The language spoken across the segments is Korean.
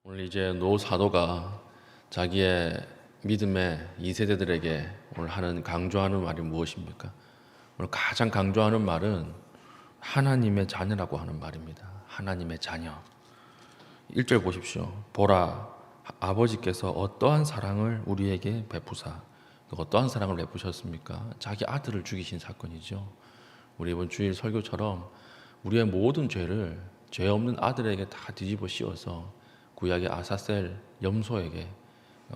오늘 이제 노 사도가 자기의 믿음의 2세대들에게 오늘 강조하는 말이 무엇입니까? 오늘 가장 강조하는 말은 하나님의 자녀라고 하는 말입니다. 하나님의 자녀. 1절 보십시오. 보라, 아버지께서 어떠한 사랑을 우리에게 베푸사. 어떠한 사랑을 베푸셨습니까? 자기 아들을 죽이신 사건이죠. 우리 이번 주일 설교처럼 우리의 모든 죄를 죄 없는 아들에게 다 뒤집어 씌워서 구약의 아사셀 염소에게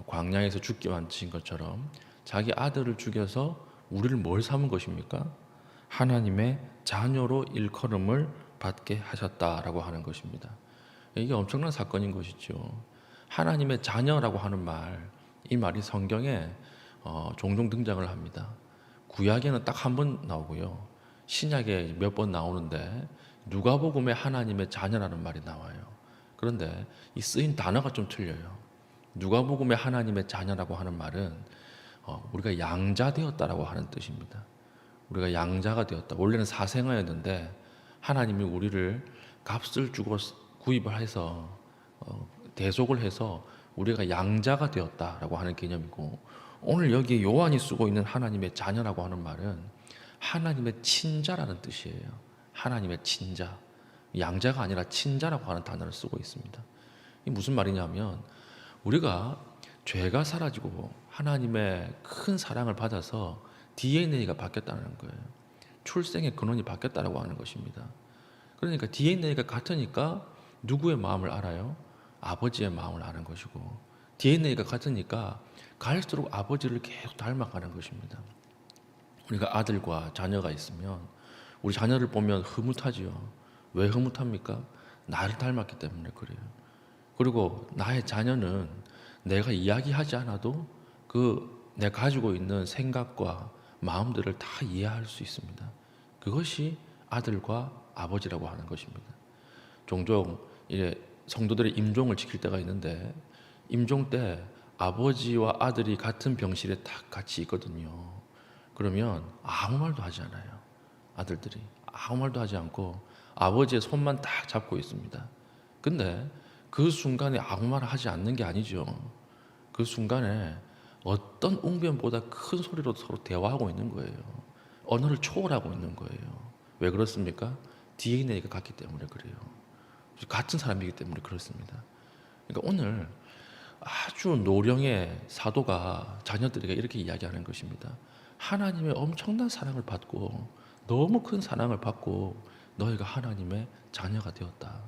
광야에서 죽게 만드신 것처럼 자기 아들을 죽여서 우리를 뭘 삼은 것입니까? 하나님의 자녀로 일컬음을 받게 하셨다라고 하는 것입니다. 이게 엄청난 사건인 것이죠. 하나님의 자녀라고 하는 말, 이 말이 성경에 종종 등장을 합니다. 구약에는 딱 한 번 나오고요. 신약에 몇 번 나오는데 누가복음에 하나님의 자녀라는 말이 나와요. 그런데 이 쓰인 단어가 좀 틀려요. 누가복음에 하나님의 자녀라고 하는 말은 우리가 양자되었다라고 하는 뜻입니다. 우리가 양자가 되었다. 원래는 사생아였는데 하나님이 우리를 값을 주고 구입을 해서 대속을 해서 우리가 양자가 되었다라고 하는 개념이고, 오늘 여기 요한이 쓰고 있는 하나님의 자녀라고 하는 말은 하나님의 친자라는 뜻이에요. 하나님의 친자. 양자가 아니라 친자라고 하는 단어를 쓰고 있습니다. 이게 무슨 말이냐면 우리가 죄가 사라지고 하나님의 큰 사랑을 받아서 DNA가 바뀌었다는 거예요. 출생의 근원이 바뀌었다고 하는 것입니다. 그러니까 DNA가 같으니까 누구의 마음을 알아요? 아버지의 마음을 아는 것이고, DNA가 같으니까 갈수록 아버지를 계속 닮아가는 것입니다. 우리가 아들과 자녀가 있으면 우리 자녀를 보면 흐뭇하지요. 왜 흐뭇합니까? 나를 닮았기 때문에 그래요. 그리고 나의 자녀는 내가 이야기하지 않아도 내가 가지고 있는 생각과 마음들을 다 이해할 수 있습니다. 그것이 아들과 아버지라고 하는 것입니다. 종종 성도들의 임종을 지킬 때가 있는데, 임종 때 아버지와 아들이 같은 병실에 딱 같이 있거든요. 그러면 아무 말도 하지 않아요. 아들들이 아무 말도 하지 않고 아버지의 손만 딱 잡고 있습니다. 근데 그 순간에 아무 말을 하지 않는 게 아니죠. 그 순간에 어떤 웅변보다 큰 소리로 서로 대화하고 있는 거예요. 언어를 초월하고 있는 거예요. 왜 그렇습니까? DNA가 같기 때문에 그래요. 같은 사람이기 때문에 그렇습니다. 그러니까 오늘 아주 노령의 사도가 자녀들에게 이렇게 이야기하는 것입니다. 하나님의 엄청난 사랑을 받고, 너무 큰 사랑을 받고 너희가 하나님의 자녀가 되었다.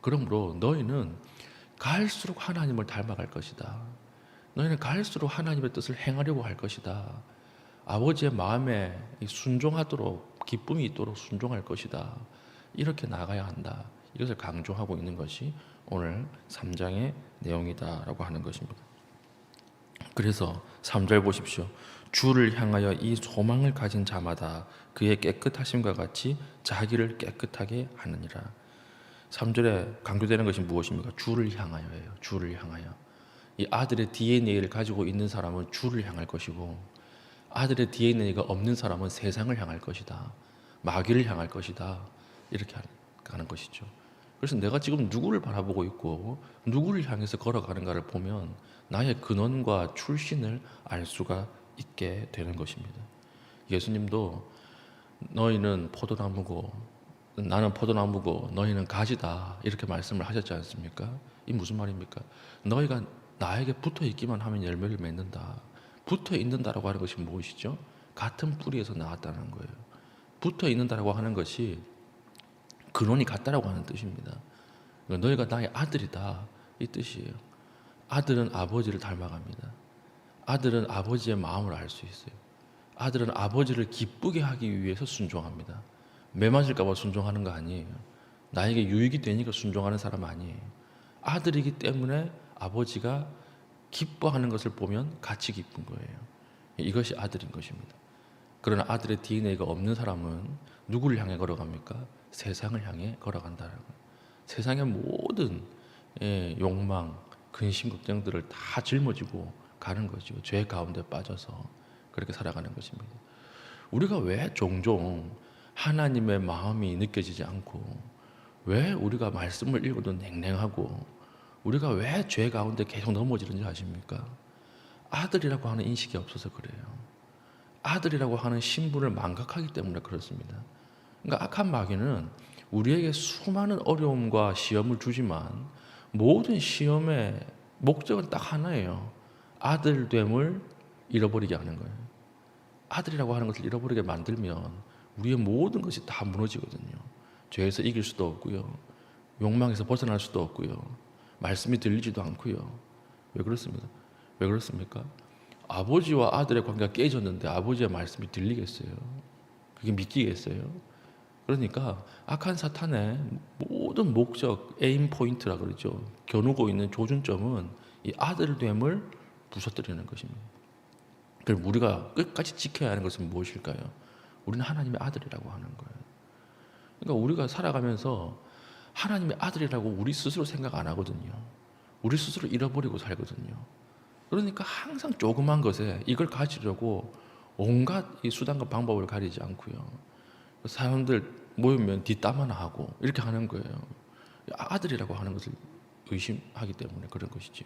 그러므로 너희는 갈수록 하나님을 닮아갈 것이다. 너희는 갈수록 하나님의 뜻을 행하려고 할 것이다. 아버지의 마음에 순종하도록, 기쁨이 있도록 순종할 것이다. 이렇게 나가야 한다. 이것을 강조하고 있는 것이 오늘 3장의 내용이다라고 하는 것입니다. 그래서 3절 보십시오. 주를 향하여 이 소망을 가진 자마다 그의 깨끗하심과 같이 자기를 깨끗하게 하느니라. 3절에 강조되는 것이 무엇입니까? 주를 향하여예요. 주를 향하여. 이 아들의 DNA를 가지고 있는 사람은 주를 향할 것이고, 아들의 DNA가 없는 사람은 세상을 향할 것이다. 마귀를 향할 것이다. 이렇게 가는 것이죠. 그래서 내가 지금 누구를 바라보고 있고 누구를 향해서 걸어가는가를 보면 나의 근원과 출신을 알 수가 있게 되는 것입니다. 예수님도 너희는 포도나무고 나는 포도나무고 너희는 가지다, 이렇게 말씀을 하셨지 않습니까? 이 무슨 말입니까? 너희가 나에게 붙어 있기만 하면 열매를 맺는다. 붙어 있는다라고 하는 것이 무엇이죠? 같은 뿌리에서 나왔다는 거예요. 붙어 있는다라고 하는 것이 근원이 같다라고 하는 뜻입니다. 그러니까 너희가 나의 아들이다, 이 뜻이에요. 아들은 아버지를 닮아갑니다. 아들은 아버지의 마음을 알 수 있어요. 아들은 아버지를 기쁘게 하기 위해서 순종합니다. 매 맞을까 봐 순종하는 거 아니에요. 나에게 유익이 되니까 순종하는 사람 아니에요. 아들이기 때문에 아버지가 기뻐하는 것을 보면 같이 기쁜 거예요. 이것이 아들인 것입니다. 그러나 아들의 DNA가 없는 사람은 누구를 향해 걸어갑니까? 세상을 향해 걸어간다는 거예요. 세상의 모든 욕망, 근심, 걱정들을 다 짊어지고 가는 거죠. 죄 가운데 빠져서 그렇게 살아가는 것입니다. 우리가 왜 종종 하나님의 마음이 느껴지지 않고, 왜 우리가 말씀을 읽어도 냉랭하고 우리가 왜 죄 가운데 계속 넘어지는지 아십니까? 아들이라고 하는 인식이 없어서 그래요. 아들이라고 하는 신분을 망각하기 때문에 그렇습니다. 그러니까 악한 마귀는 우리에게 수많은 어려움과 시험을 주지만 모든 시험의 목적은 딱 하나예요. 아들됨을 잃어버리게 하는 거예요. 아들이라고 하는 것을 잃어버리게 만들면 우리의 모든 것이 다 무너지거든요. 죄에서 이길 수도 없고요. 욕망에서 벗어날 수도 없고요. 말씀이 들리지도 않고요. 왜 그렇습니까? 왜 그렇습니까? 아버지와 아들의 관계가 깨졌는데 아버지의 말씀이 들리겠어요? 그게 믿기겠어요? 그러니까 악한 사탄의 모든 목적, 에임 포인트라 그러죠. 겨누고 있는 조준점은 이 아들됨을 부서뜨리는 것입니다. 그럼 우리가 끝까지 지켜야 하는 것은 무엇일까요? 우리는 하나님의 아들이라고 하는 거예요. 그러니까 우리가 살아가면서 하나님의 아들이라고 우리 스스로 생각 안 하거든요. 우리 스스로 잃어버리고 살거든요. 그러니까 항상 조그만 것에 이걸 가지려고 온갖 이 수단과 방법을 가리지 않고요. 사람들 모이면 뒷담 화나 하고 이렇게 하는 거예요. 아들이라고 하는 것을 의심하기 때문에 그런 것이죠.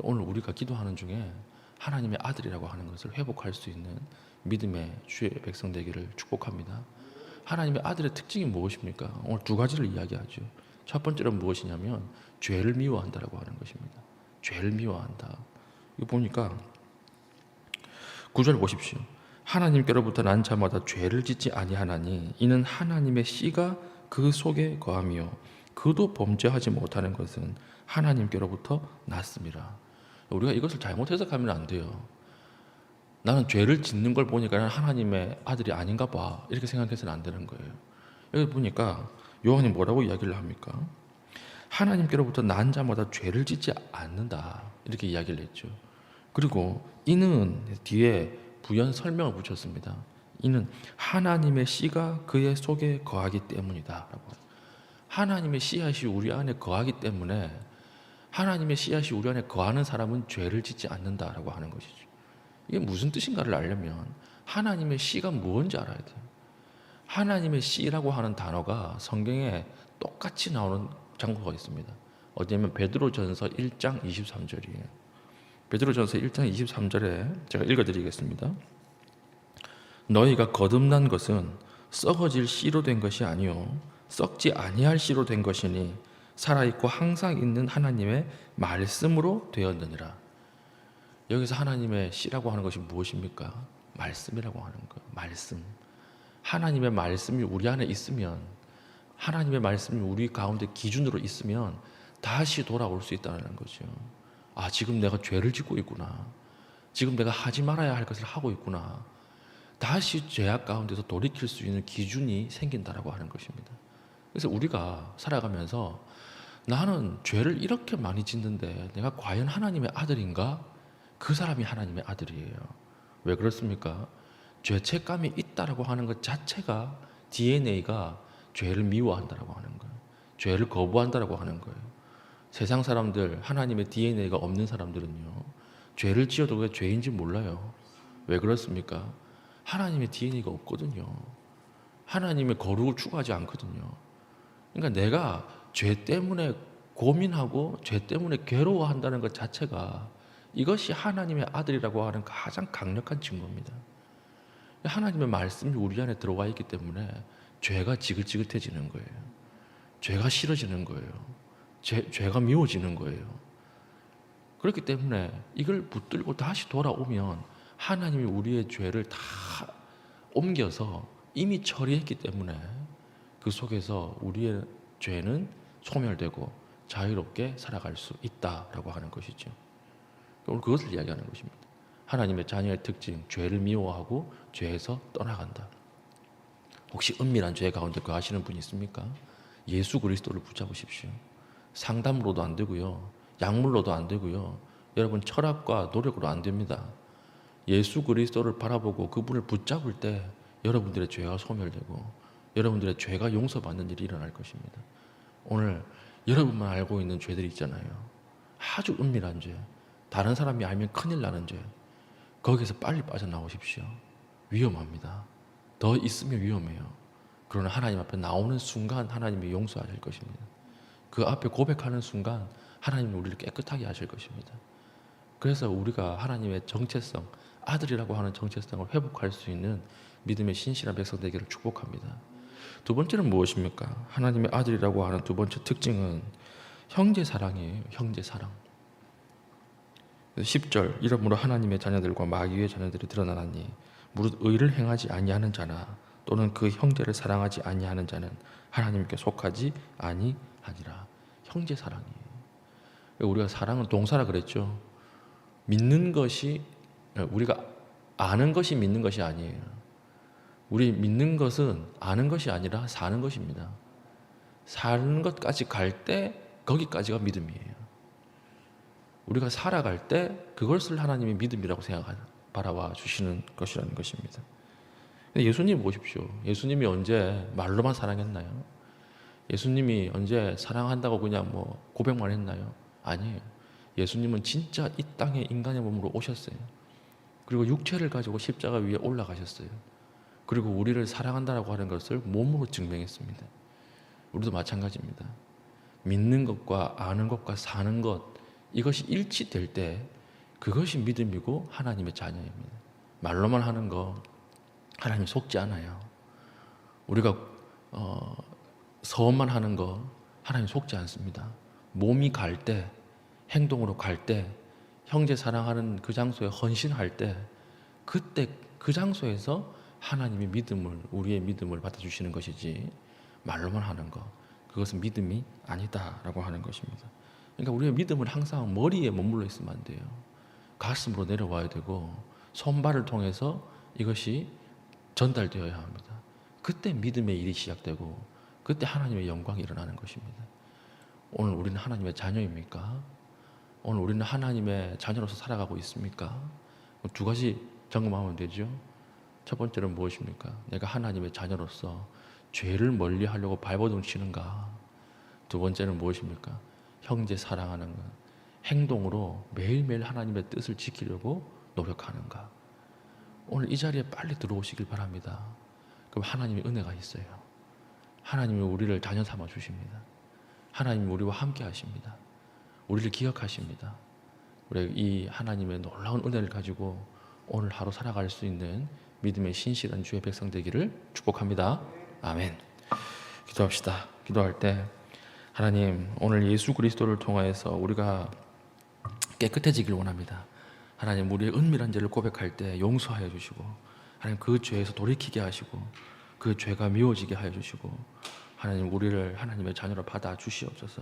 오늘 우리가 기도하는 중에 하나님의 아들이라고 하는 것을 회복할 수 있는 믿음의 주의 백성 되기를 축복합니다. 하나님의 아들의 특징이 무엇입니까? 오늘 두 가지를 이야기하죠. 첫 번째는 무엇이냐면 죄를 미워한다라고 하는 것입니다. 죄를 미워한다. 이거 보니까 9절 보십시오. 하나님께로부터 난 자마다 죄를 짓지 아니하나니 이는 하나님의 씨가 그 속에 거하며 그도 범죄하지 못하는 것은 하나님께로부터 났습니다. 우리가 이것을 잘못 해석하면 안 돼요. 나는 죄를 짓는 걸 보니까 나는 하나님의 아들이 아닌가 봐 이렇게 생각해서는 안 되는 거예요. 여기 보니까 요한이 뭐라고 이야기를 합니까? 하나님께로부터 난 자마다 죄를 짓지 않는다 이렇게 이야기를 했죠. 그리고 이는 뒤에 부연 설명을 붙였습니다. 이는 하나님의 씨가 그의 속에 거하기 때문이다 라고. 하나님의 씨앗이 우리 안에 거하기 때문에 하나님의 씨앗이 우리 안에 거하는 사람은 죄를 짓지 않는다라고 하는 것이죠. 이게 무슨 뜻인가를 알려면 하나님의 씨가 무엇인지 알아야 돼요. 하나님의 씨라고 하는 단어가 성경에 똑같이 나오는 장소가 있습니다. 어디냐면 베드로전서 1장 23절이에요. 베드로전서 1장 23절에 제가 읽어드리겠습니다. 너희가 거듭난 것은 썩어질 씨로 된 것이 아니요 썩지 아니할 씨로 된 것이니 살아있고 항상 있는 하나님의 말씀으로 되었느니라. 여기서 하나님의 씨라고 하는 것이 무엇입니까? 말씀이라고 하는 거예요. 말씀. 하나님의 말씀이 우리 안에 있으면, 하나님의 말씀이 우리 가운데 기준으로 있으면 다시 돌아올 수 있다는 거죠. 아, 지금 내가 죄를 짓고 있구나. 지금 내가 하지 말아야 할 것을 하고 있구나. 다시 죄악 가운데서 돌이킬 수 있는 기준이 생긴다라고 하는 것입니다. 그래서 우리가 살아가면서 나는 죄를 이렇게 많이 짓는데 내가 과연 하나님의 아들인가? 그 사람이 하나님의 아들이에요. 왜 그렇습니까? 죄책감이 있다라고 하는 것 자체가 DNA가 죄를 미워한다라고 하는 거예요. 죄를 거부한다라고 하는 거예요. 세상 사람들, 하나님의 DNA가 없는 사람들은요, 죄를 지어도 왜 죄인지 몰라요. 왜 그렇습니까? 하나님의 DNA가 없거든요. 하나님의 거룩을 추구하지 않거든요. 그러니까 내가 죄 때문에 고민하고 죄 때문에 괴로워한다는 것 자체가 이것이 하나님의 아들이라고 하는 가장 강력한 증거입니다. 하나님의 말씀이 우리 안에 들어와 있기 때문에 죄가 지긋지긋해지는 거예요. 죄가 싫어지는 거예요. 죄가 미워지는 거예요. 그렇기 때문에 이걸 붙들고 다시 돌아오면 하나님이 우리의 죄를 다 옮겨서 이미 처리했기 때문에 그 속에서 우리의 죄는 소멸되고 자유롭게 살아갈 수 있다라고 하는 것이죠. 오늘 그것을 이야기하는 것입니다. 하나님의 자녀의 특징, 죄를 미워하고 죄에서 떠나간다. 혹시 은밀한 죄 가운데 거하시는 분이 있습니까? 예수 그리스도를 붙잡으십시오. 상담으로도 안 되고요. 약물로도 안 되고요. 여러분 철학과 노력으로 안 됩니다. 예수 그리스도를 바라보고 그분을 붙잡을 때 여러분들의 죄가 소멸되고 여러분들의 죄가 용서받는 일이 일어날 것입니다. 오늘 여러분만 알고 있는 죄들이 있잖아요. 아주 은밀한 죄, 다른 사람이 알면 큰일 나는 죄, 거기서 빨리 빠져나오십시오. 위험합니다. 더 있으면 위험해요. 그러나 하나님 앞에 나오는 순간 하나님이 용서하실 것입니다. 그 앞에 고백하는 순간 하나님은 우리를 깨끗하게 하실 것입니다. 그래서 우리가 하나님의 정체성, 아들이라고 하는 정체성을 회복할 수 있는 믿음의 신실한 백성 되기를 축복합니다. 두 번째는 무엇입니까? 하나님의 아들이라고 하는 두 번째 특징은 형제 사랑이에요. 형제 사랑. 10절 이러므로 하나님의 자녀들과 마귀의 자녀들이 드러나나니 무릇 의를 행하지 아니하는 자나 또는 그 형제를 사랑하지 아니하는 자는 하나님께 속하지 아니하니라. 형제 사랑이에요. 우리가 사랑은 동사라 그랬죠. 믿는 것이, 우리가 아는 것이 믿는 것이 아니에요. 우리 믿는 것은 아는 것이 아니라 사는 것입니다. 사는 것까지 갈 때 거기까지가 믿음이에요. 우리가 살아갈 때 그것을 하나님이 믿음이라고 바라봐 주시는 것이라는 것입니다. 예수님 보십시오. 예수님이 언제 말로만 사랑했나요? 예수님이 언제 사랑한다고 그냥 뭐 고백만 했나요? 아니에요. 예수님은 진짜 이 땅에 인간의 몸으로 오셨어요. 그리고 육체를 가지고 십자가 위에 올라가셨어요. 그리고 우리를 사랑한다라고 하는 것을 몸으로 증명했습니다. 우리도 마찬가지입니다. 믿는 것과 아는 것과 사는 것, 이것이 일치될 때 그것이 믿음이고 하나님의 자녀입니다. 말로만 하는 거 하나님 속지 않아요. 우리가 서원만 하는 거 하나님 속지 않습니다. 몸이 갈 때, 행동으로 갈 때, 형제 사랑하는 그 장소에 헌신할 때, 그때 그 장소에서 하나님의 믿음을, 우리의 믿음을 받아주시는 것이지 말로만 하는 것, 그것은 믿음이 아니다라고 하는 것입니다. 그러니까 우리의 믿음은 항상 머리에 머물러 있으면 안 돼요. 가슴으로 내려와야 되고 손발을 통해서 이것이 전달되어야 합니다. 그때 믿음의 일이 시작되고 그때 하나님의 영광이 일어나는 것입니다. 오늘 우리는 하나님의 자녀입니까? 오늘 우리는 하나님의 자녀로서 살아가고 있습니까? 두 가지 점검하면 되죠. 첫 번째는 무엇입니까? 내가 하나님의 자녀로서 죄를 멀리 하려고 발버둥 치는가? 두 번째는 무엇입니까? 형제 사랑하는 것, 행동으로 매일매일 하나님의 뜻을 지키려고 노력하는가? 오늘 이 자리에 빨리 들어오시길 바랍니다. 그럼 하나님의 은혜가 있어요. 하나님이 우리를 자녀 삼아 주십니다. 하나님이 우리와 함께 하십니다. 우리를 기억하십니다. 우리 이 하나님의 놀라운 은혜를 가지고 오늘 하루 살아갈 수 있는 믿음의 신실한 주의 백성 되기를 축복합니다. 아멘. 기도합시다. 기도할 때 하나님, 오늘 예수 그리스도를 통하여서 우리가 깨끗해지길 원합니다. 하나님, 우리의 은밀한 죄를 고백할 때 용서하여 주시고, 하나님 그 죄에서 돌이키게 하시고, 그 죄가 미워지게 하여 주시고, 하나님 우리를 하나님의 자녀로 받아 주시옵소서.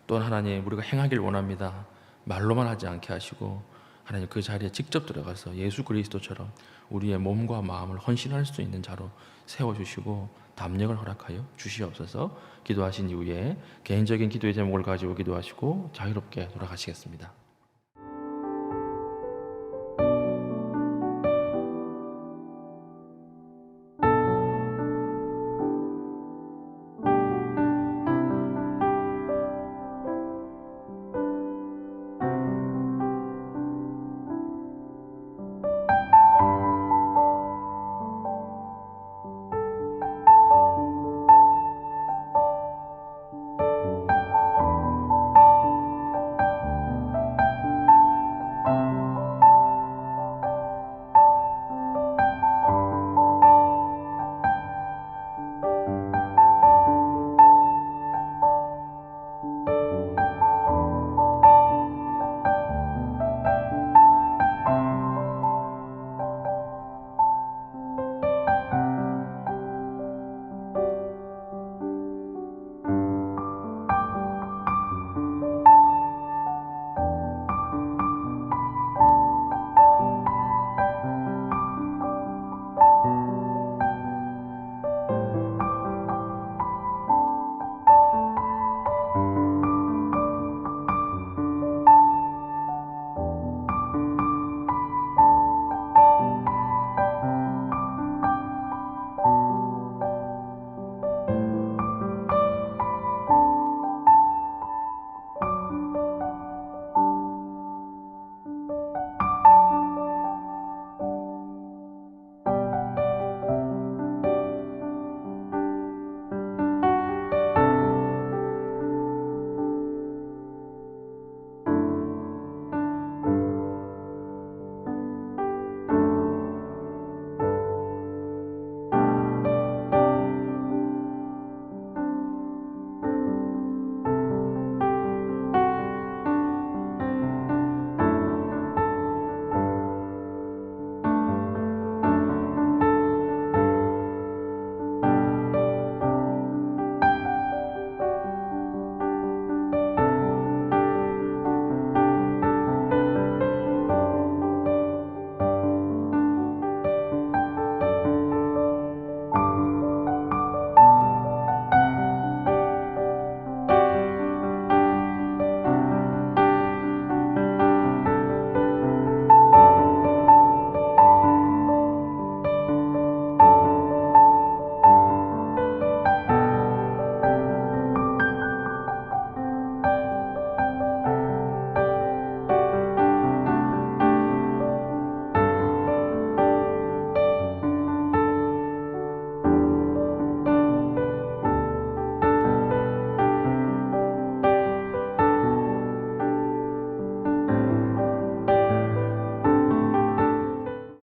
또한 하나님, 우리가 행하길 원합니다. 말로만 하지 않게 하시고, 하나님 그 자리에 직접 들어가서 예수 그리스도처럼 우리의 몸과 마음을 헌신할 수 있는 자로 세워주시고 담력을 허락하여 주시옵소서. 기도하신 이후에 개인적인 기도의 제목을 가지고 기도하시고 자유롭게 돌아가시겠습니다.